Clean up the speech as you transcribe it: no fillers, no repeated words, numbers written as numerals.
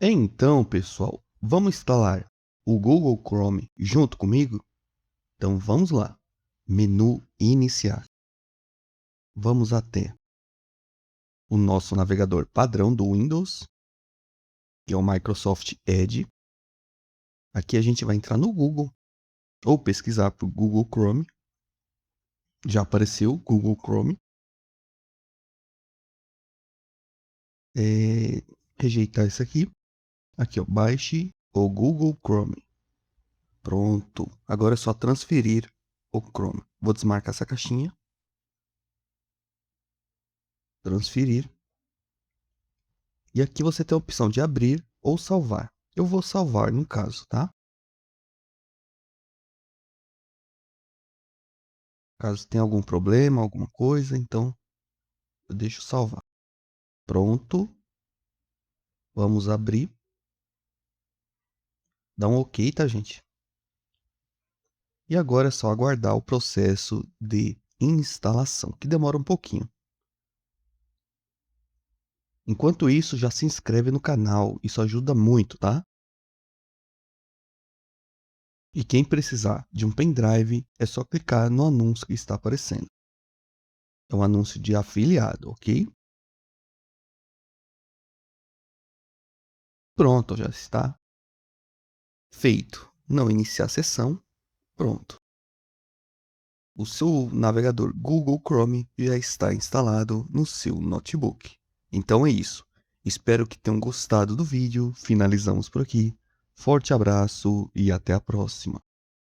Então, pessoal, vamos instalar o Google Chrome junto comigo? Então vamos lá. Menu Iniciar. Vamos até o nosso navegador padrão do Windows, que é o Microsoft Edge. Aqui a gente vai entrar no Google ou pesquisar por Google Chrome. Já apareceu Google Chrome. Rejeitar isso aqui. Aqui, ó, baixe o Google Chrome. Pronto. Agora é só transferir o Chrome. Vou desmarcar essa caixinha. Transferir. E aqui você tem a opção de abrir ou salvar. Eu vou salvar no caso, tá? Caso tenha algum problema, alguma coisa, então eu deixo salvar. Pronto. Vamos abrir. Dá um OK, tá, gente? E agora é só aguardar o processo de instalação, que demora um pouquinho. Enquanto isso, já se inscreve no canal, isso ajuda muito, tá? E quem precisar de um pendrive, é só clicar no anúncio que está aparecendo. É um anúncio de afiliado, ok? Pronto, já está feito. Não iniciar a sessão, pronto. O seu navegador Google Chrome já está instalado no seu notebook. Então é isso. Espero que tenham gostado do vídeo. Finalizamos por aqui. Forte abraço e até a próxima.